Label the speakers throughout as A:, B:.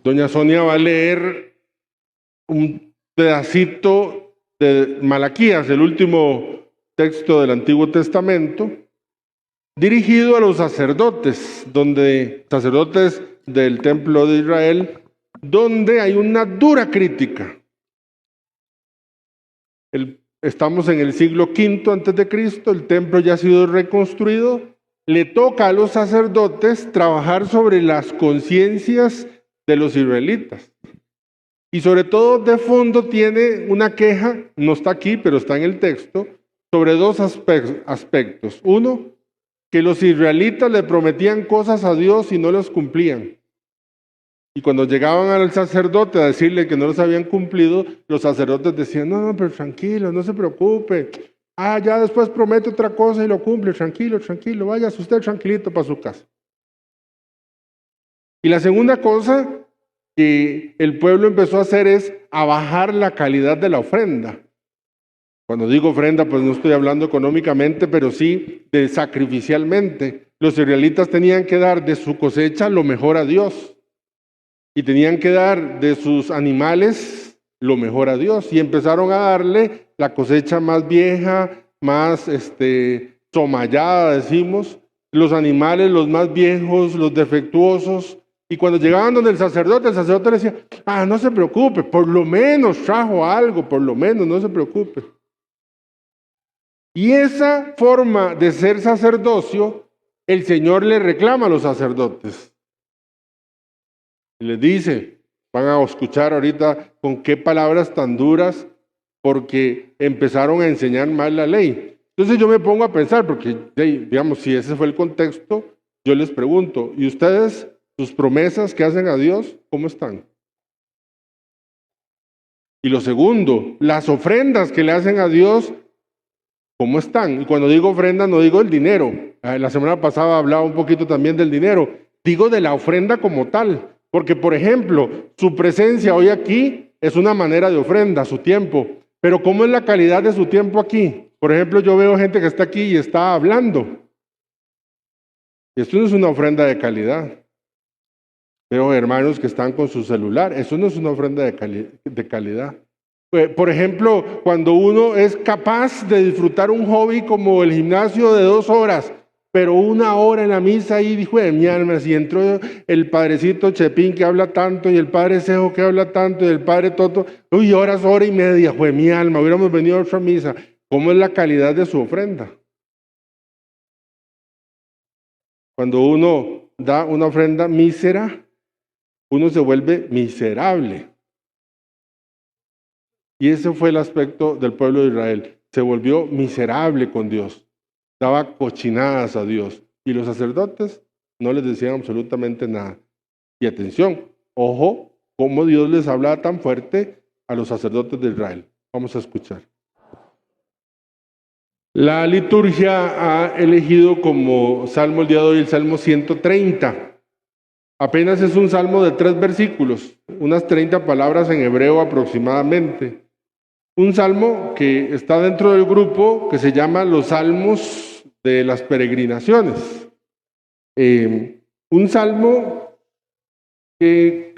A: Doña Sonia va a leer un pedacito de Malaquías, el último texto del Antiguo Testamento, dirigido a los sacerdotes del templo de Israel, donde hay una dura crítica. Estamos en el siglo V antes de Cristo, el templo ya ha sido reconstruido, le toca a los sacerdotes trabajar sobre las conciencias de los israelitas. Y sobre todo de fondo tiene una queja, no está aquí, pero está en el texto, sobre dos aspectos. Uno, que los israelitas le prometían cosas a Dios y no las cumplían. Y cuando llegaban al sacerdote a decirle que no los habían cumplido, los sacerdotes decían, no, pero tranquilo, no se preocupe. Ya después promete otra cosa y lo cumple, tranquilo, váyase usted tranquilito para su casa. Y la segunda cosa que el pueblo empezó a hacer es a bajar la calidad de la ofrenda. Cuando digo ofrenda, pues no estoy hablando económicamente, pero sí de sacrificialmente. Los israelitas tenían que dar de su cosecha lo mejor a Dios. Y tenían que dar de sus animales lo mejor a Dios. Y empezaron a darle la cosecha más vieja, más somallada, decimos, los animales, los más viejos, los defectuosos. Y cuando llegaban donde el sacerdote le decía, no se preocupe, por lo menos trajo algo, por lo menos, no se preocupe. Y esa forma de ser sacerdocio, el Señor le reclama a los sacerdotes. Y les dice, van a escuchar ahorita con qué palabras tan duras, porque empezaron a enseñar mal la ley. Entonces yo me pongo a pensar, porque digamos, si ese fue el contexto, yo les pregunto, ¿y ustedes, sus promesas que hacen a Dios, cómo están? Y lo segundo, las ofrendas que le hacen a Dios, ¿cómo están? Y cuando digo ofrenda, no digo el dinero. La semana pasada hablaba un poquito también del dinero. Digo de la ofrenda como tal. Porque, por ejemplo, su presencia hoy aquí es una manera de ofrenda, su tiempo. Pero ¿cómo es la calidad de su tiempo aquí? Por ejemplo, yo veo gente que está aquí y está hablando. Y esto no es una ofrenda de calidad. Veo hermanos que están con su celular. Eso no es una ofrenda de calidad. Por ejemplo, cuando uno es capaz de disfrutar un hobby como el gimnasio de 2 horas, pero 1 hora en la misa y dijo de mi alma, si entró el padrecito Chepín que habla tanto y el padre Cejo que habla tanto y el padre Toto, hora y media, fue mi alma, hubiéramos venido a otra misa. ¿Cómo es la calidad de su ofrenda? Cuando uno da una ofrenda mísera, uno se vuelve miserable. Y ese fue el aspecto del pueblo de Israel. Se volvió miserable con Dios. Daba cochinadas a Dios. Y los sacerdotes no les decían absolutamente nada. Y atención, ojo, cómo Dios les hablaba tan fuerte a los sacerdotes de Israel. Vamos a escuchar. La liturgia ha elegido como salmo el día de hoy el Salmo 130. Apenas es un salmo de 3 versículos, unas 30 palabras en hebreo aproximadamente. Un salmo que está dentro del grupo que se llama los salmos de las peregrinaciones. Un salmo que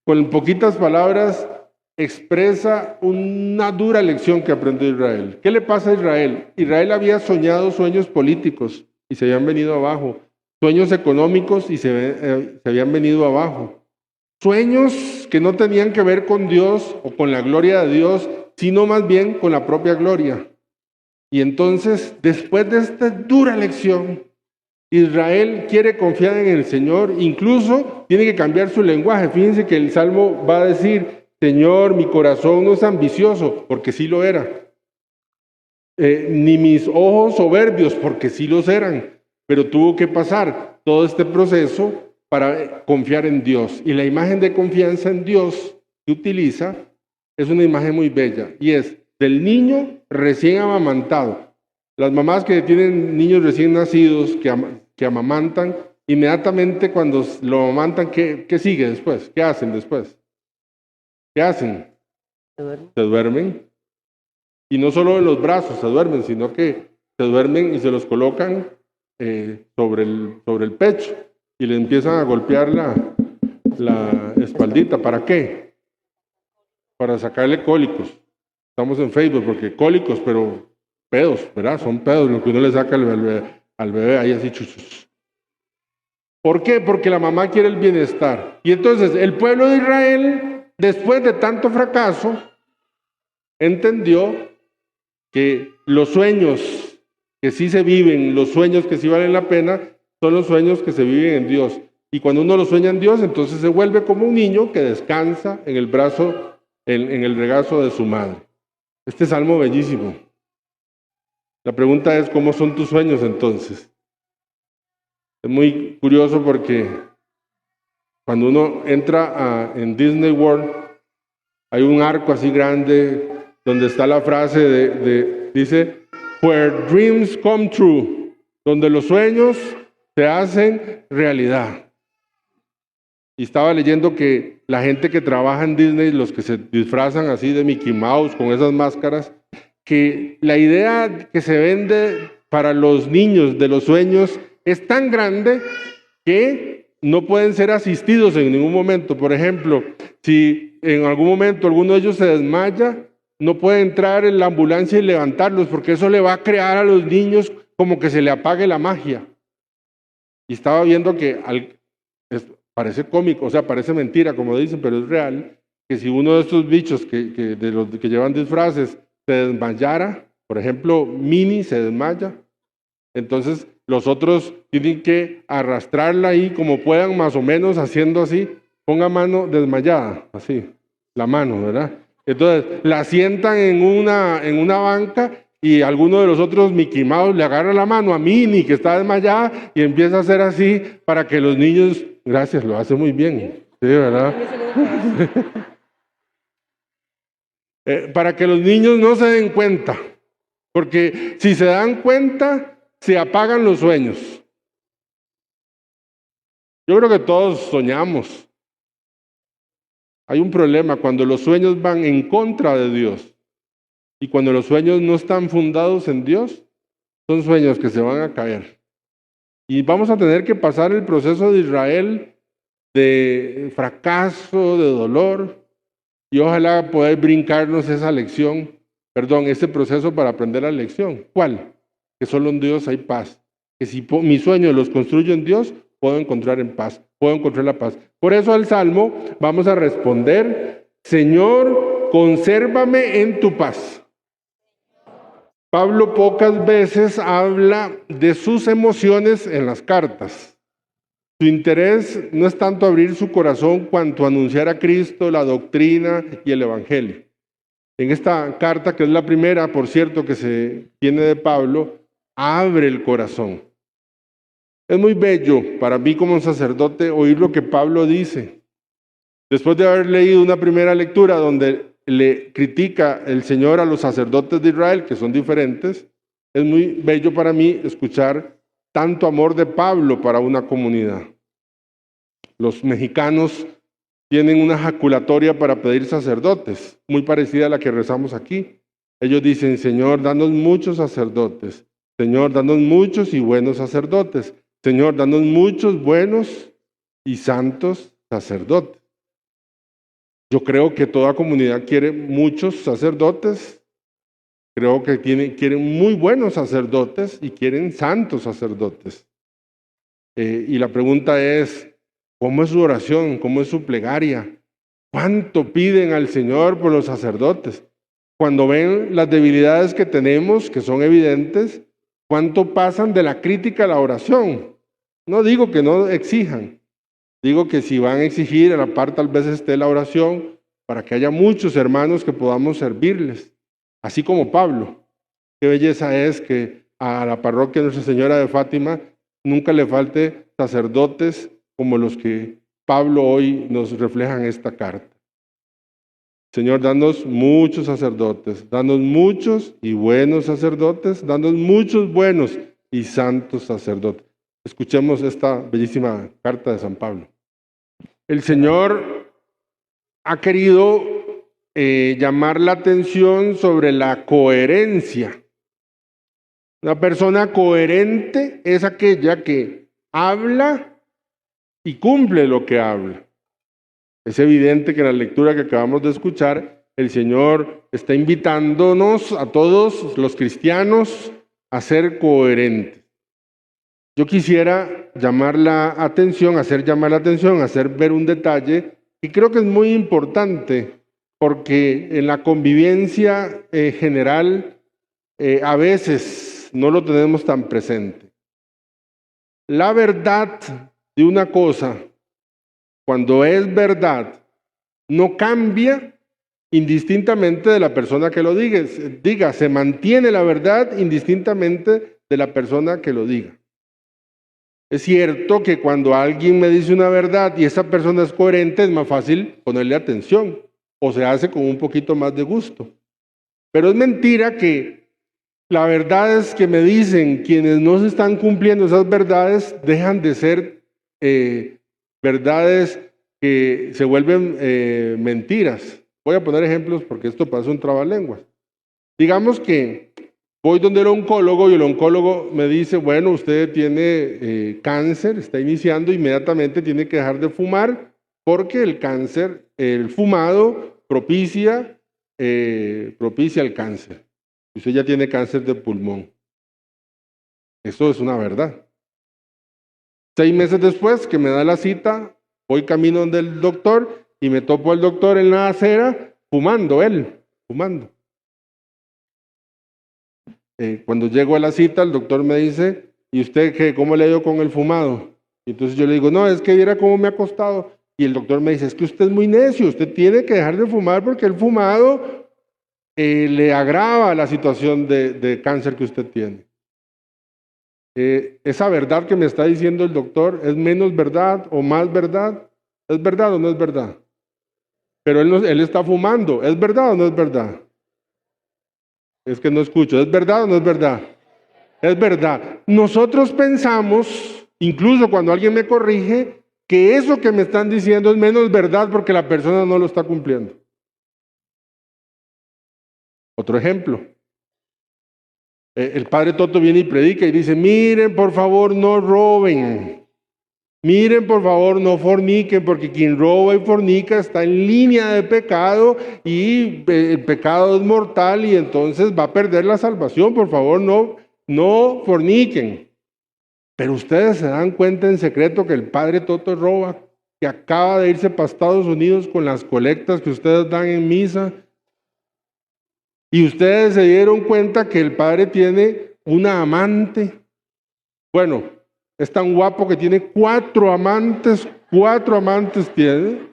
A: con poquitas palabras expresa una dura lección que aprendió Israel. ¿Qué le pasa a Israel? Israel había soñado sueños políticos y se habían venido abajo. Sueños económicos y se habían venido abajo. Sueños que no tenían que ver con Dios o con la gloria de Dios, sino más bien con la propia gloria. Y entonces, después de esta dura lección, Israel quiere confiar en el Señor, incluso tiene que cambiar su lenguaje. Fíjense que el Salmo va a decir, Señor, mi corazón no es ambicioso, porque sí lo era. Ni mis ojos soberbios, porque sí los eran. Pero tuvo que pasar todo este proceso para confiar en Dios. Y la imagen de confianza en Dios que utiliza es una imagen muy bella, y es del niño recién amamantado. Las mamás que tienen niños recién nacidos que amamantan, inmediatamente cuando lo amamantan, ¿qué sigue después? ¿Qué hacen después? ¿Qué hacen? Se duermen. Y no solo en los brazos se duermen, sino que se duermen y se los colocan sobre el pecho y le empiezan a golpear la espaldita. ¿Para qué? Para sacarle cólicos. Estamos en Facebook porque cólicos, pero pedos, ¿verdad? Son pedos lo que uno le saca al bebé ahí así chuchos. ¿Por qué? Porque la mamá quiere el bienestar. Y entonces el pueblo de Israel, después de tanto fracaso, entendió que los sueños que sí se viven, los sueños que sí valen la pena, son los sueños que se viven en Dios. Y cuando uno lo sueña en Dios, entonces se vuelve como un niño que descansa en el brazo, en el regazo de su madre. Este salmo bellísimo. La pregunta es, ¿cómo son tus sueños entonces? Es muy curioso porque cuando uno entra en Disney World, hay un arco así grande donde está la frase dice, where dreams come true, donde los sueños se hacen realidad. Y estaba leyendo que la gente que trabaja en Disney, los que se disfrazan así de Mickey Mouse con esas máscaras, que la idea que se vende para los niños de los sueños es tan grande que no pueden ser asistidos en ningún momento. Por ejemplo, si en algún momento alguno de ellos se desmaya, no puede entrar en la ambulancia y levantarlos, porque eso le va a crear a los niños como que se le apague la magia. Y estaba viendo que parece cómico, o sea, parece mentira, como dicen, pero es real, que si uno de estos bichos de los que llevan disfraces se desmayara, por ejemplo, Minnie se desmaya, entonces los otros tienen que arrastrarla ahí como puedan, más o menos haciendo así, ponga mano desmayada, así, la mano, ¿verdad? Entonces la sientan en una banca y alguno de los otros Mickey Mouse le agarra la mano a Minnie que está desmayada y empieza a hacer así para que los niños, gracias, lo hace muy bien, sí, ¿verdad? Para que los niños no se den cuenta, porque si se dan cuenta, se apagan los sueños. Yo creo que todos soñamos. Hay un problema cuando los sueños van en contra de Dios y cuando los sueños no están fundados en Dios, son sueños que se van a caer. Y vamos a tener que pasar el proceso de Israel de fracaso, de dolor, y ojalá poder brincarnos esa lección, ese proceso para aprender la lección. ¿Cuál? Que solo en Dios hay paz. Que si mis sueños los construyo en Dios, puedo encontrar en paz, puedo encontrar la paz. Por eso al Salmo vamos a responder, Señor, consérvame en tu paz. Pablo pocas veces habla de sus emociones en las cartas. Su interés no es tanto abrir su corazón cuanto anunciar a Cristo, la doctrina y el Evangelio. En esta carta, que es la primera, por cierto, que se tiene de Pablo, abre el corazón. Es muy bello para mí como sacerdote oír lo que Pablo dice. Después de haber leído una primera lectura donde le critica el Señor a los sacerdotes de Israel, que son diferentes, es muy bello para mí escuchar tanto amor de Pablo para una comunidad. Los mexicanos tienen una jaculatoria para pedir sacerdotes, muy parecida a la que rezamos aquí. Ellos dicen, Señor, danos muchos sacerdotes. Señor, danos muchos y buenos sacerdotes. Señor, danos muchos buenos y santos sacerdotes. Yo creo que toda comunidad quiere muchos sacerdotes. Creo que quieren muy buenos sacerdotes y quieren santos sacerdotes. Y la pregunta es, ¿cómo es su oración? ¿Cómo es su plegaria? ¿Cuánto piden al Señor por los sacerdotes? Cuando ven las debilidades que tenemos, que son evidentes, ¿cuánto pasan de la crítica a la oración? No digo que no exijan. Digo que si van a exigir, a la par tal vez esté la oración para que haya muchos hermanos que podamos servirles. Así como Pablo. Qué belleza es que a la parroquia Nuestra Señora de Fátima nunca le falte sacerdotes como los que Pablo hoy nos refleja en esta carta. Señor, danos muchos sacerdotes, danos muchos y buenos sacerdotes, danos muchos buenos y santos sacerdotes. Escuchemos esta bellísima carta de San Pablo. El Señor ha querido llamar la atención sobre la coherencia. Una persona coherente es aquella que habla y cumple lo que habla. Es evidente que en la lectura que acabamos de escuchar, el Señor está invitándonos a todos los cristianos a ser coherentes. Yo quisiera llamar la atención, hacer ver un detalle, y creo que es muy importante, porque en la convivencia general a veces no lo tenemos tan presente. La verdad de una cosa, cuando es verdad, no cambia indistintamente de la persona que lo diga, se mantiene la verdad indistintamente de la persona que lo diga. Es cierto que cuando alguien me dice una verdad y esa persona es coherente, es más fácil ponerle atención o se hace con un poquito más de gusto. Pero es mentira que la verdad es que me dicen quienes no se están cumpliendo esas verdades dejan de ser verdades que se vuelven mentiras. Voy a poner ejemplos porque esto pasa en trabalenguas. Digamos que voy donde el oncólogo y el oncólogo me dice, bueno, usted tiene cáncer, está iniciando, inmediatamente tiene que dejar de fumar porque el cáncer, el fumado propicia el cáncer. Usted ya tiene cáncer de pulmón. Eso es una verdad. 6 meses después que me da la cita, voy camino donde el doctor y me topo al doctor en la acera fumando. Cuando llego a la cita, el doctor me dice, ¿y usted qué? ¿Cómo le ha ido con el fumado? Y entonces yo le digo, no, es que viera cómo me ha costado. Y el doctor me dice, es que usted es muy necio, usted tiene que dejar de fumar porque el fumado le agrava la situación de cáncer que usted tiene. Esa verdad que me está diciendo el doctor, ¿es menos verdad o más verdad? ¿Es verdad o no es verdad? Pero él está fumando, ¿es verdad o no es verdad? Es que no escucho, ¿es verdad o no es verdad? Es verdad. Nosotros pensamos, incluso cuando alguien me corrige, que eso que me están diciendo es menos verdad porque la persona no lo está cumpliendo. Otro ejemplo. El padre Toto viene y predica y dice, miren, por favor, no roben. Miren, por favor, no forniquen, porque quien roba y fornica está en línea de pecado y el pecado es mortal y entonces va a perder la salvación. Por favor, no forniquen. Pero ustedes se dan cuenta en secreto que el padre Toto roba, que acaba de irse para Estados Unidos con las colectas que ustedes dan en misa. Y ustedes se dieron cuenta que el padre tiene una amante. Bueno, es tan guapo que tiene 4 amantes tiene.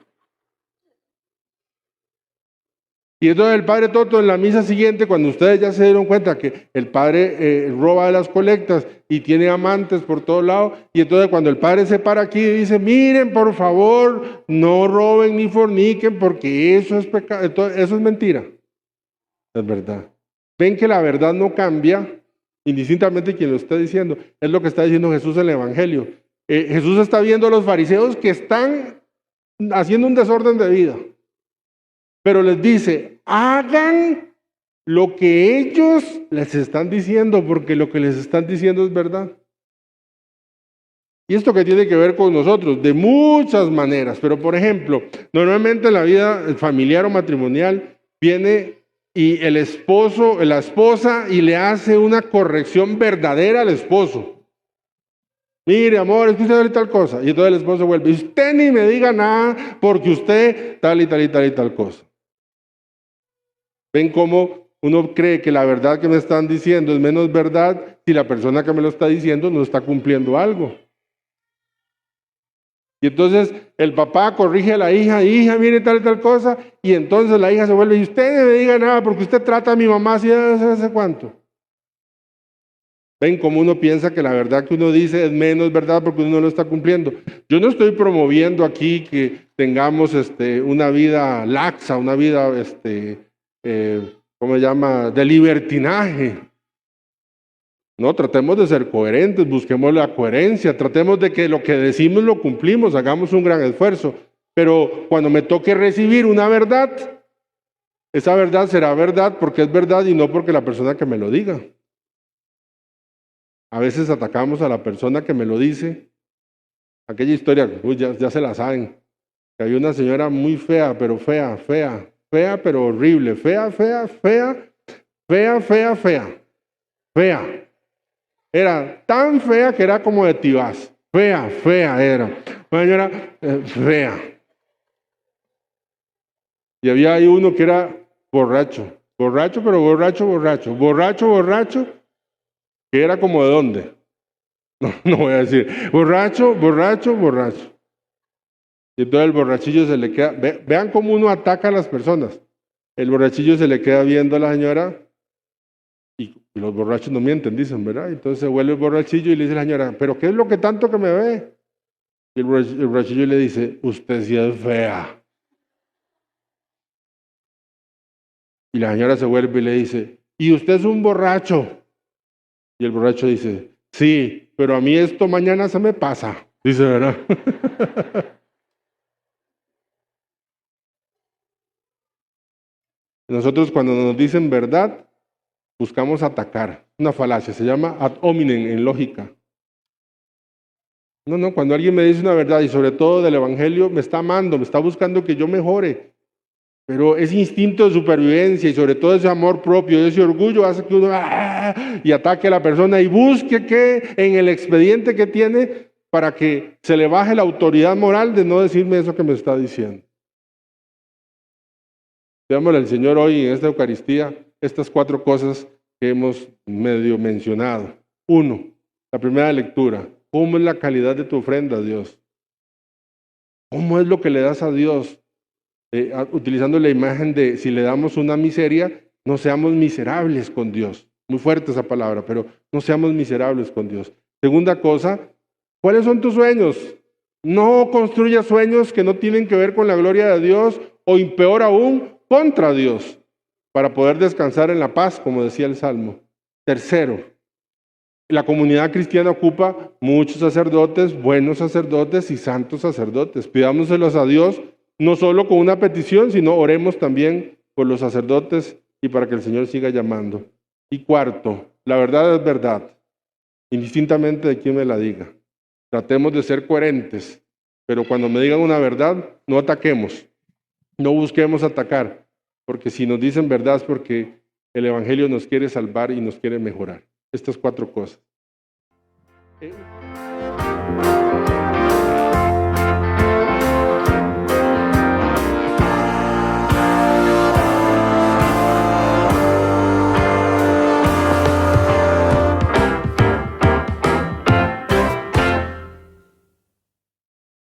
A: Y entonces el padre Toto en la misa siguiente, cuando ustedes ya se dieron cuenta que el padre roba de las colectas y tiene amantes por todos lados, y entonces cuando el padre se para aquí y dice, miren, por favor, no roben ni forniquen porque eso es pecado, entonces, eso es mentira. Es verdad. Ven que la verdad no cambia, indistintamente quien lo está diciendo. Es lo que está diciendo Jesús en el Evangelio. Jesús está viendo a los fariseos que están haciendo un desorden de vida. Pero les dice, hagan lo que ellos les están diciendo, porque lo que les están diciendo es verdad. ¿Y esto qué tiene que ver con nosotros? De muchas maneras. Pero, por ejemplo, normalmente en la vida familiar o matrimonial viene y el esposo, la esposa, y le hace una corrección verdadera al esposo. Mire, amor, es que usted tal cosa. Y entonces el esposo vuelve, usted ni me diga nada porque usted tal y tal y tal y tal cosa. ¿Ven cómo uno cree que la verdad que me están diciendo es menos verdad si la persona que me lo está diciendo no está cumpliendo algo? Y entonces el papá corrige a la hija, mire tal y tal cosa, y entonces la hija se vuelve, y usted no me diga nada porque usted trata a mi mamá así hace cuánto. Ven cómo uno piensa que la verdad que uno dice es menos verdad porque uno no lo está cumpliendo. Yo no estoy promoviendo aquí que tengamos una vida laxa, una vida, ¿cómo se llama?, de libertinaje. No, tratemos de ser coherentes, busquemos la coherencia, tratemos de que lo que decimos lo cumplimos, hagamos un gran esfuerzo. Pero cuando me toque recibir una verdad, esa verdad será verdad porque es verdad y no porque la persona que me lo diga. A veces atacamos a la persona que me lo dice. Aquella historia, ya se la saben. que había una señora muy fea, pero fea, pero horrible, fea. Era tan fea que era como de Tibás. Fea era. Una señora fea. Y había ahí uno que era borracho, pero borracho, que era como de dónde. No voy a decir. Borracho. Y entonces el borrachillo se le queda, vean cómo uno ataca a las personas. El borrachillo se le queda viendo a la señora y los borrachos no mienten, dicen, ¿verdad? Entonces se vuelve el borrachillo y le dice a la señora, ¿pero qué es lo que tanto que me ve? Y el borrachillo le dice, usted sí es fea. Y la señora se vuelve y le dice, ¿y usted es un borracho? Y el borracho dice, sí, pero a mí esto mañana se me pasa. Dice, ¿verdad? Nosotros cuando nos dicen verdad, buscamos atacar. Una falacia, se llama ad hominem en lógica. No, cuando alguien me dice una verdad y sobre todo del Evangelio, me está amando, me está buscando que yo mejore. Pero ese instinto de supervivencia y sobre todo ese amor propio, ese orgullo hace que uno y ataque a la persona y busque que en el expediente que tiene para que se le baje la autoridad moral de no decirme eso que me está diciendo. Pidámosle al Señor hoy en esta Eucaristía estas 4 cosas que hemos medio mencionado. 1, la primera lectura. ¿Cómo es la calidad de tu ofrenda a Dios? ¿Cómo es lo que le das a Dios? Utilizando la imagen de si le damos una miseria, no seamos miserables con Dios. Muy fuerte esa palabra, pero no seamos miserables con Dios. Segunda cosa, ¿cuáles son tus sueños? No construyas sueños que no tienen que ver con la gloria de Dios o peor aún, contra Dios, para poder descansar en la paz, como decía el Salmo. Tercero, la comunidad cristiana ocupa muchos sacerdotes, buenos sacerdotes y santos sacerdotes. Pidámoselos a Dios, no solo con una petición, sino oremos también por los sacerdotes y para que el Señor siga llamando. Y cuarto, la verdad es verdad, indistintamente de quién me la diga. Tratemos de ser coherentes, pero cuando me digan una verdad, no ataquemos, no busquemos atacar, porque si nos dicen verdad es porque el Evangelio nos quiere salvar y nos quiere mejorar. Estas 4 cosas.